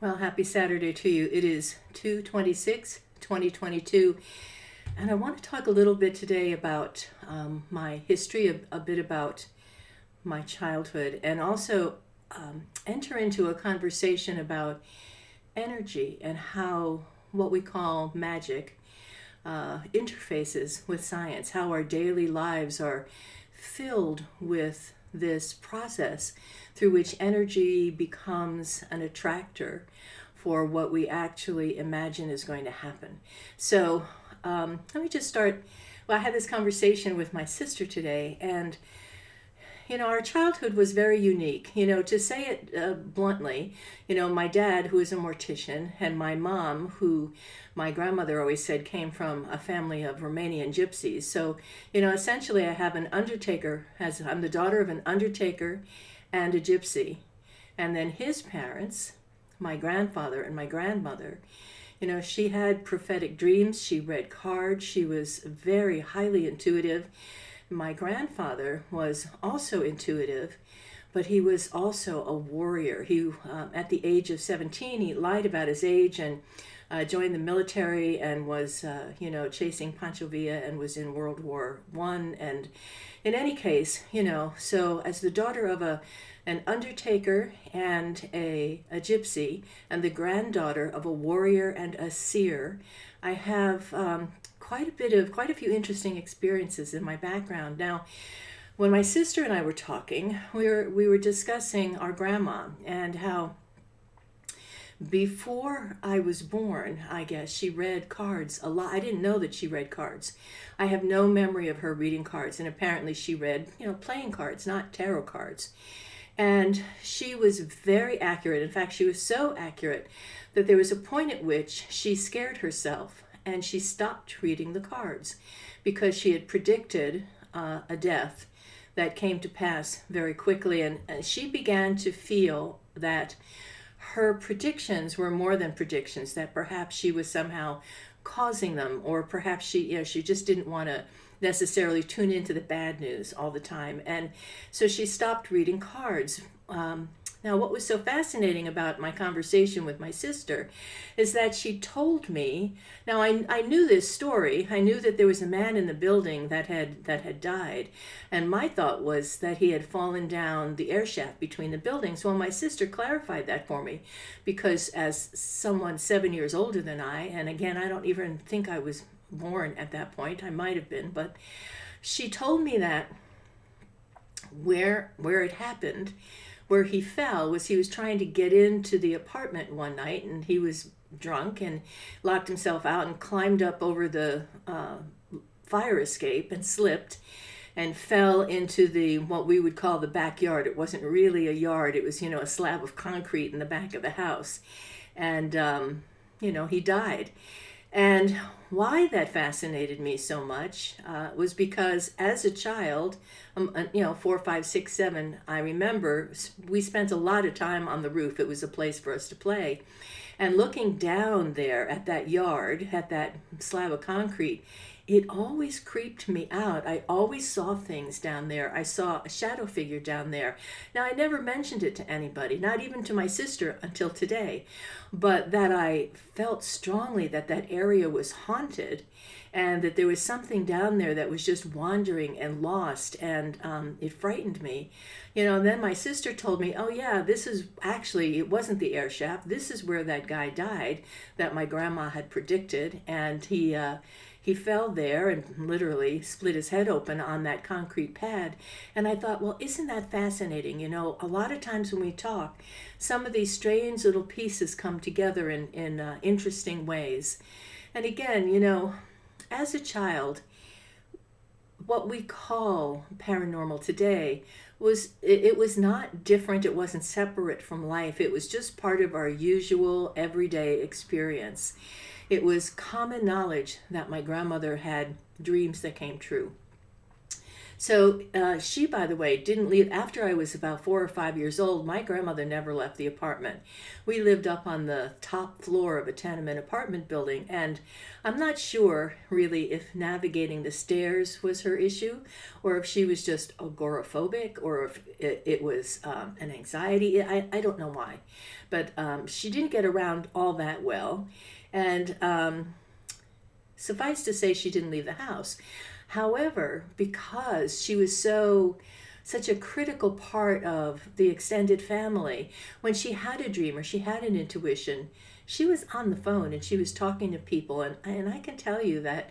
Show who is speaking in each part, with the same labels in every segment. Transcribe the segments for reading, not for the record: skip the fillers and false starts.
Speaker 1: Well, happy Saturday to you. It is 2/26/2022, and I want to talk a little bit today about my history, a bit about my childhood, and also enter into a conversation about energy and how what we call magic interfaces with science, how our daily lives are filled with this process through which energy becomes an attractor for what we actually imagine is going to happen. So let me just start. Well, I had this conversation with my sister today, and our childhood was very unique. To say it bluntly, my dad, who is a mortician, and my mom, who my grandmother always said came from a family of Romanian gypsies. So, essentially, I have an undertaker, as I'm the daughter of an undertaker and a gypsy. And then his parents, my grandfather and my grandmother, she had prophetic dreams. She read cards. She was very highly intuitive. My grandfather was also intuitive, but he was also a warrior. He, at the age of 17, he lied about his age and joined the military and was, chasing Pancho Villa and was in World War I. And in any case, so as the daughter of an undertaker and a gypsy and the granddaughter of a warrior and a seer, I have quite a few interesting experiences in my background. Now, when my sister and I were talking, we were discussing our grandma and how before I was born, I guess she read cards a lot. I didn't know that she read cards. I have no memory of her reading cards, and apparently she read, playing cards, not tarot cards. And she was very accurate. In fact, she was so accurate that there was a point at which she scared herself and she stopped reading the cards because she had predicted a death that came to pass very quickly. And she began to feel that her predictions were more than predictions, that perhaps she was somehow causing them, or perhaps she just didn't want to necessarily tune into the bad news all the time. And so she stopped reading cards. Now, what was so fascinating about my conversation with my sister is that she told me, now I knew this story. I knew that there was a man in the building that had died. And my thought was that he had fallen down the air shaft between the buildings. Well, my sister clarified that for me because as someone 7 years older than I, and again, I don't even think I was born at that point. I might have been, but she told me that where it happened, where he fell, was he was trying to get into the apartment one night, and he was drunk and locked himself out and climbed up over the fire escape and slipped and fell into the what we would call the backyard. It wasn't really a yard. It was, a slab of concrete in the back of the house. And, he died. And why that fascinated me so much was because as a child, 4, 5, 6, 7, I remember we spent a lot of time on the roof. It was a place for us to play. And looking down there at that yard, at that slab of concrete, it always creeped me out. I always saw things down there. I saw a shadow figure down there. Now, I never mentioned it to anybody, not even to my sister until today, but that I felt strongly that that area was haunted and that there was something down there that was just wandering and lost, and it frightened me. And then my sister told me, oh yeah, this is actually, it wasn't the air shaft. This is where that guy died that my grandma had predicted, and he fell there and literally split his head open on that concrete pad. And I thought, well, isn't that fascinating? A lot of times when we talk, some of these strange little pieces come together in interesting ways. And again, as a child, what we call paranormal today it was not different. It wasn't separate from life. It was just part of our usual everyday experience. It was common knowledge that my grandmother had dreams that came true. So she, by the way, didn't leave after I was about 4 or 5 years old. My grandmother never left the apartment. We lived up on the top floor of a tenement apartment building, and I'm not sure really if navigating the stairs was her issue, or if she was just agoraphobic, or if it was an anxiety. I don't know why, but she didn't get around all that well, and suffice to say, she didn't leave the house. However, because she was such a critical part of the extended family, when she had a dream or she had an intuition, she was on the phone and she was talking to people. And I can tell you that,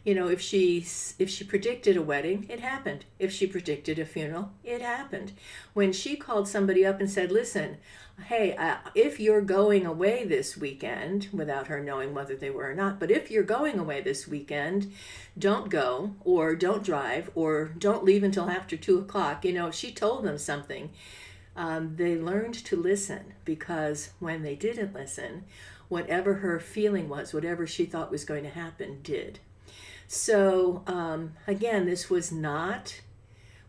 Speaker 1: if she predicted a wedding, it happened. If she predicted a funeral, it happened. When she called somebody up and said, listen, hey, if you're going away this weekend, without her knowing whether they were or not, but if you're going away this weekend, don't go or don't drive or don't leave until after 2 o'clock. If she told them something, they learned to listen, because when they didn't listen, whatever her feeling was, whatever she thought was going to happen, did. So, again, this was not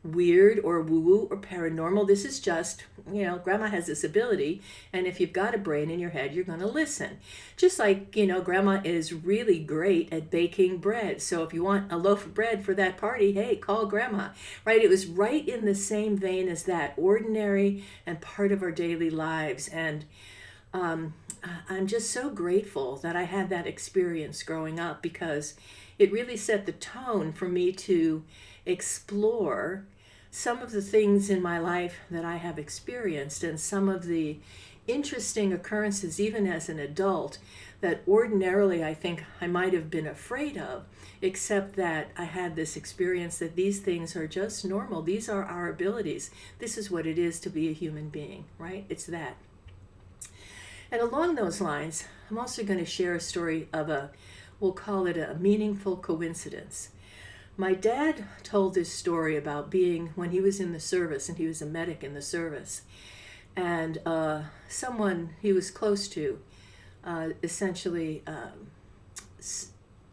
Speaker 1: weird or woo-woo or paranormal. This is just, grandma has this ability, and if you've got a brain in your head, you're going to listen. Just like, grandma is really great at baking bread. So if you want a loaf of bread for that party, hey, call grandma, right? It was right in the same vein as that, ordinary and part of our daily lives. And I'm just so grateful that I had that experience growing up, because it really set the tone for me to explore some of the things in my life that I have experienced, and some of the interesting occurrences, even as an adult, that ordinarily I think I might have been afraid of, except that I had this experience that these things are just normal. These are our abilities. This is what it is to be a human being, right? It's that. And along those lines, I'm also going to share a story of we'll call it a meaningful coincidence. My dad told this story about being, when he was in the service, and he was a medic in the service, and someone he was close to essentially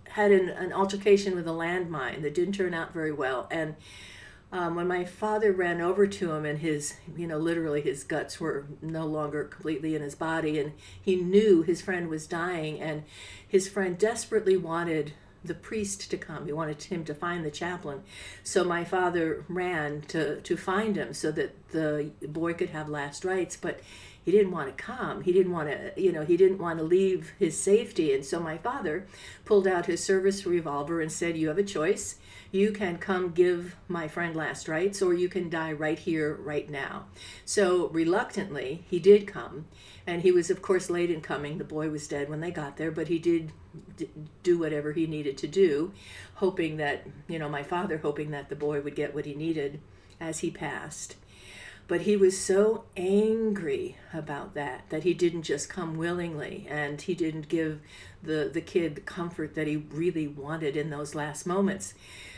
Speaker 1: had an altercation with a landmine that didn't turn out very well. And when my father ran over to him, and literally his guts were no longer completely in his body, and he knew his friend was dying, and his friend desperately wanted the priest to come. He wanted him to find the chaplain. So my father ran to find him so that the boy could have last rites, but he didn't want to come. He didn't want to, he didn't want to leave his safety. And so my father pulled out his service revolver and said, you have a choice. You can come give my friend last rites, or you can die right here, right now. So reluctantly, he did come. And he was, of course, late in coming. The boy was dead when they got there, but he did do whatever he needed to do, hoping that, my father hoping that the boy would get what he needed as he passed. But he was so angry about that he didn't just come willingly, and he didn't give the kid the comfort that he really wanted in those last moments,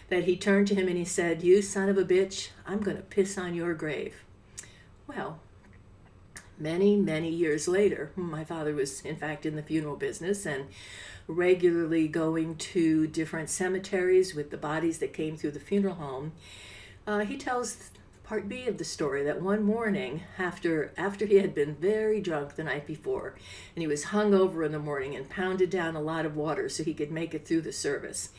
Speaker 1: that he turned to him and he said, you son of a bitch, I'm going to piss on your grave. Well, many, many years later, my father was, in fact, in the funeral business and regularly going to different cemeteries with the bodies that came through the funeral home. He tells part B of the story that one morning, after he had been very drunk the night before, and he was hungover in the morning and pounded down a lot of water so he could make it through the service,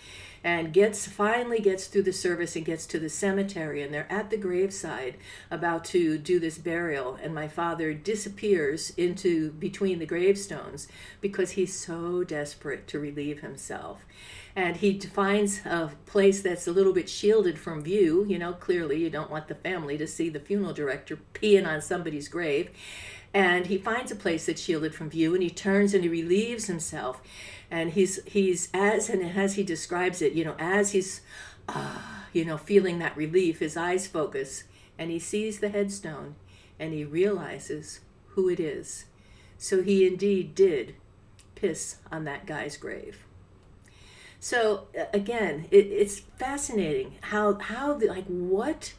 Speaker 1: and finally gets through the service and gets to the cemetery, and they're at the graveside about to do this burial, and my father disappears into between the gravestones because he's so desperate to relieve himself. And he finds a place that's a little bit shielded from view. Clearly you don't want the family to see the funeral director peeing on somebody's grave. And he finds a place that's shielded from view, and he turns and he relieves himself. And he's as he describes it, as he's, feeling that relief, his eyes focus, and he sees the headstone, and he realizes who it is. So he indeed did piss on that guy's grave. So again, it's fascinating how what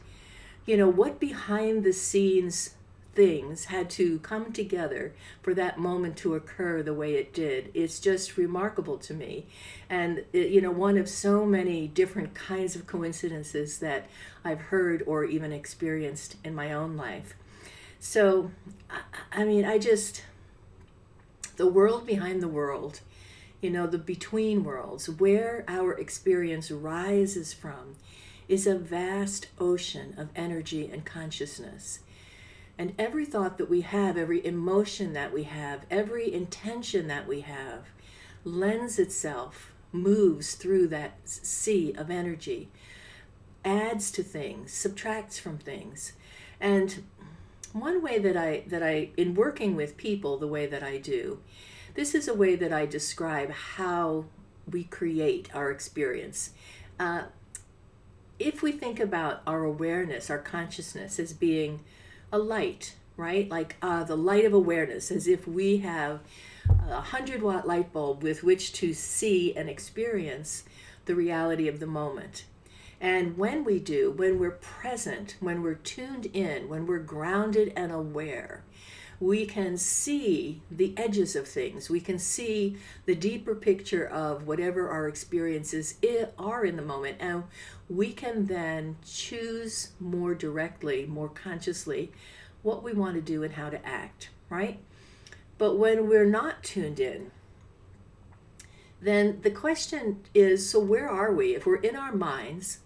Speaker 1: behind the scenes things had to come together for that moment to occur the way it did. It's just remarkable to me. And, one of so many different kinds of coincidences that I've heard or even experienced in my own life. So, the world behind the world, the between worlds, where our experience rises from, is a vast ocean of energy and consciousness. And every thought that we have, every emotion that we have, every intention that we have, lends itself, moves through that sea of energy, adds to things, subtracts from things. And one way that I, in working with people the way that I do, this is a way that I describe how we create our experience. If we think about our awareness, our consciousness as being a light, right? Like the light of awareness, as if we have a 100-watt light bulb with which to see and experience the reality of the moment. And when we do, when we're present, when we're tuned in, when we're grounded and aware, we can see the edges of things. We can see the deeper picture of whatever our experiences are in the moment. And we can then choose more directly, more consciously, what we want to do and how to act, right? But when we're not tuned in, then the question is, so where are we? If we're in our minds,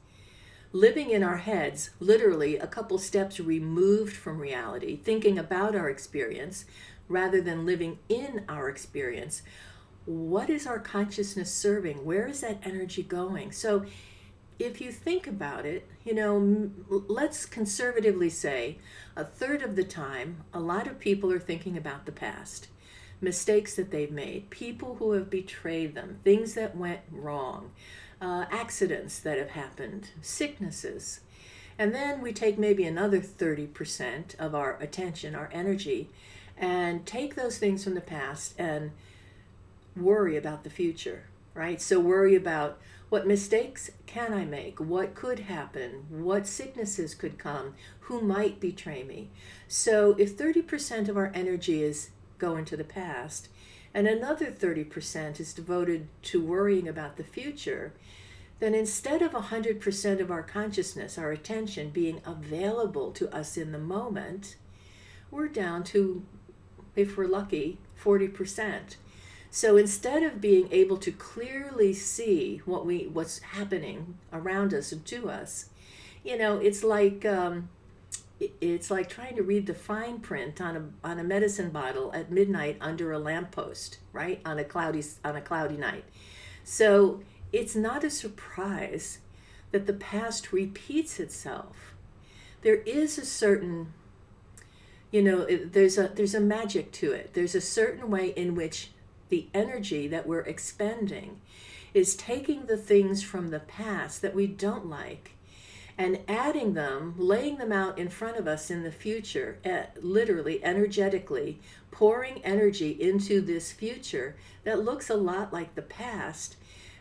Speaker 1: living in our heads, literally a couple steps removed from reality, thinking about our experience rather than living in our experience, what is our consciousness serving? Where is that energy going? So if you think about it, let's conservatively say a third of the time, a lot of people are thinking about the past, mistakes that they've made, people who have betrayed them, things that went wrong, accidents that have happened, sicknesses. And then we take maybe another 30% of our attention, our energy, and take those things from the past and worry about the future, right? So worry about what mistakes can I make? What could happen? What sicknesses could come? Who might betray me? So if 30% of our energy is going to the past, and another 30% is devoted to worrying about the future, then instead of 100% of our consciousness, our attention being available to us in the moment, we're down to, if we're lucky, 40%. So instead of being able to clearly see what's happening around us and to us, it's like trying to read the fine print on a medicine bottle at midnight under a lamppost, right? On a cloudy night. So it's not a surprise that the past repeats itself. There is a certain, there's a magic to it. There's a certain way in which the energy that we're expending is taking the things from the past that we don't like and adding them, laying them out in front of us in the future, literally, energetically, pouring energy into this future that looks a lot like the past.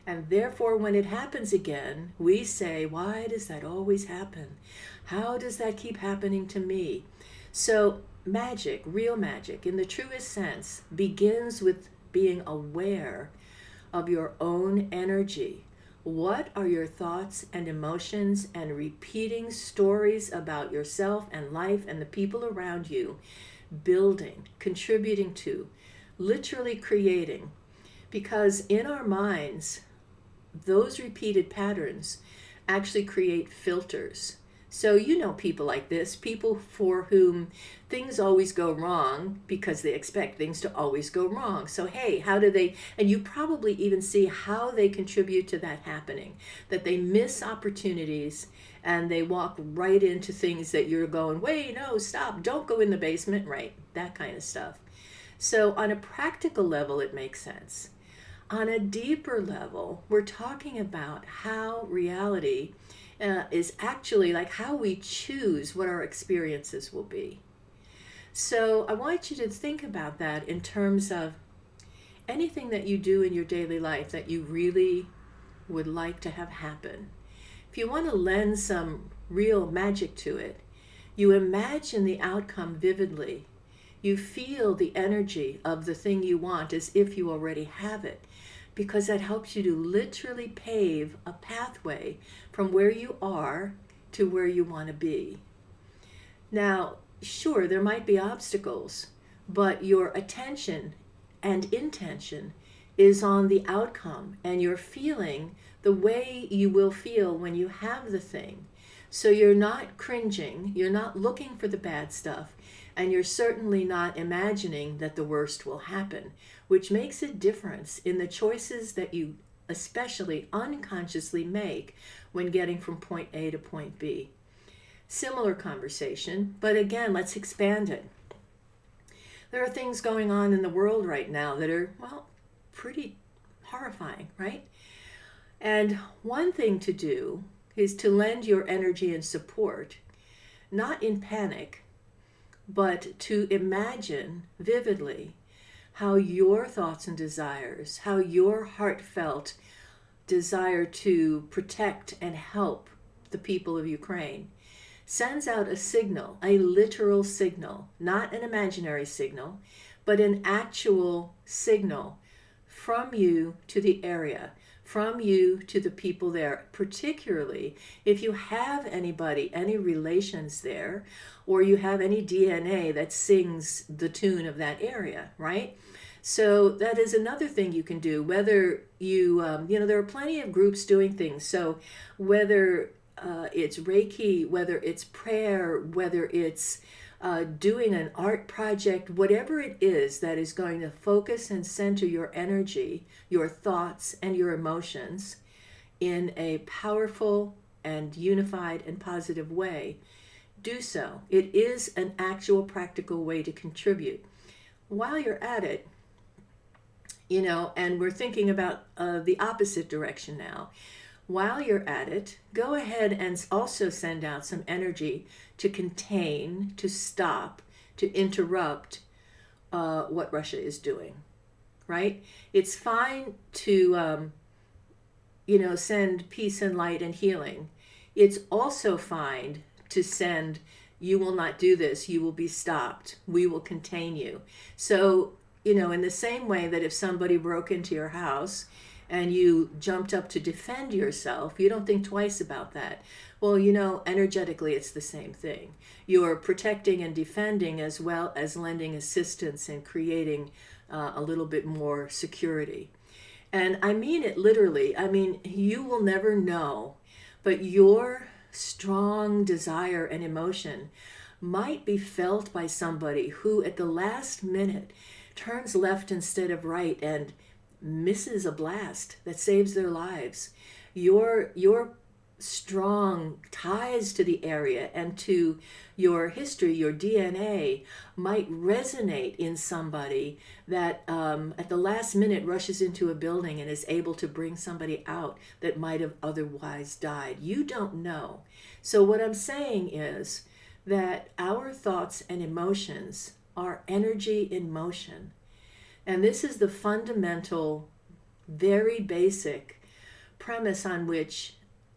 Speaker 1: And therefore, when it happens again, we say, why does that always happen? How does that keep happening to me? So magic, real magic, in the truest sense, begins with being aware of your own energy. What are your thoughts and emotions and repeating stories about yourself and life and the people around you building, contributing to, literally creating? Because in our minds, those repeated patterns actually create filters. So people like this, people for whom things always go wrong because they expect things to always go wrong. So hey, how do they, and you probably even see how they contribute to that happening, that they miss opportunities and they walk right into things that you're going, wait, no, stop, don't go in the basement, right? That kind of stuff. So on a practical level, it makes sense. On a deeper level, we're talking about how reality is actually like how we choose what our experiences will be. So I want you to think about that in terms of anything that you do in your daily life that you really would like to have happen. If you want to lend some real magic to it, You imagine the outcome vividly. You feel the energy of the thing you want as if you already have it, because that helps you to literally pave a pathway from where you are to where you want to be. Now, sure, there might be obstacles, but your attention and intention is on the outcome, and you're feeling the way you will feel when you have the thing. So you're not cringing, you're not looking for the bad stuff, and you're certainly not imagining that the worst will happen, which makes a difference in the choices that you especially unconsciously make when getting from point A to point B. Similar conversation, but again, let's expand it. There are things going on in the world right now that are, well, pretty horrifying, right? And one thing to do is to lend your energy and support, not in panic, but to imagine vividly how your thoughts and desires, how your heartfelt desire to protect and help the people of Ukraine sends out a signal, a literal signal, not an imaginary signal, but an actual signal from you to the area, from you to the people there, particularly if you have anybody, any relations there, or you have any DNA that sings the tune of that area, right? So that is another thing you can do, whether you, there are plenty of groups doing things. So whether it's Reiki, whether it's prayer, whether it's doing an art project, whatever it is that is going to focus and center your energy, your thoughts, and your emotions in a powerful and unified and positive way, do so. It is an actual practical way to contribute. While you're at it, and we're thinking about the opposite direction now. While you're at it, go ahead and also send out some energy to contain, to stop, to interrupt what Russia is doing, right? It's fine to, send peace and light and healing. It's also fine to send, you will not do this, you will be stopped, we will contain you. So, in the same way that if somebody broke into your house and you jumped up to defend yourself, you don't think twice about that. Well, energetically, it's the same thing. You're protecting and defending as well as lending assistance and creating a little bit more security. And I mean it literally. I mean, you will never know, but your strong desire and emotion might be felt by somebody who at the last minute turns left instead of right and misses a blast that saves their lives. Your strong ties to the area and to your history, your DNA, might resonate in somebody that at the last minute rushes into a building and is able to bring somebody out that might have otherwise died. You don't know. So what I'm saying is that our thoughts and emotions are energy in motion. And this is the fundamental, very basic premise on which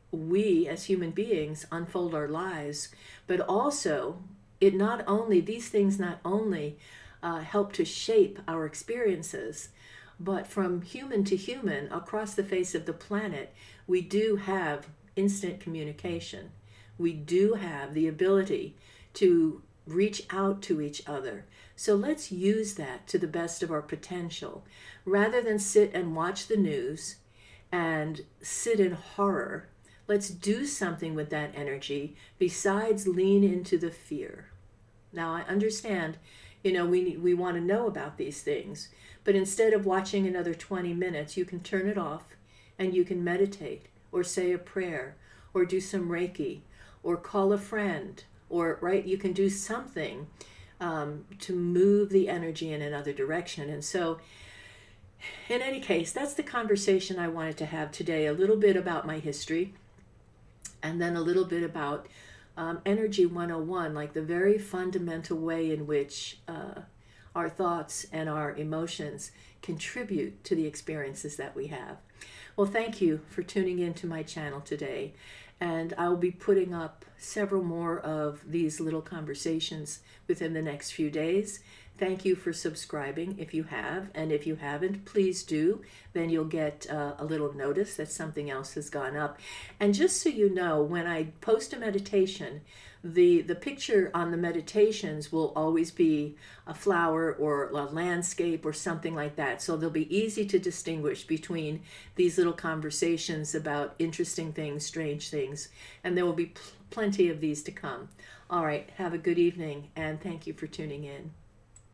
Speaker 1: we as human beings unfold our lives, but also these things not only help to shape our experiences, but from human to human across the face of the planet, we do have instant communication. We do have the ability to reach out to each other. So let's use that to the best of our potential, rather than sit and watch the news and sit in horror. Let's do something with that energy besides lean into the fear. Now, I understand, we want to know about these things, but instead of watching another 20 minutes, you can turn it off and you can meditate or say a prayer or do some Reiki or call a friend you can do something to move the energy in another direction. And so, in any case, that's the conversation I wanted to have today, a little bit about my history, and then a little bit about Energy 101, like the very fundamental way in which our thoughts and our emotions contribute to the experiences that we have. Well, thank you for tuning in to my channel today. And I'll be putting up several more of these little conversations within the next few days. Thank you for subscribing if you have, and if you haven't, please do. Then you'll get a little notice that something else has gone up. And just so you know, when I post a meditation, the picture on the meditations will always be a flower or a landscape or something like that. So they'll be easy to distinguish between these little conversations about interesting things, strange things, and there will be plenty of these to come. All right, have a good evening, and thank you for tuning in.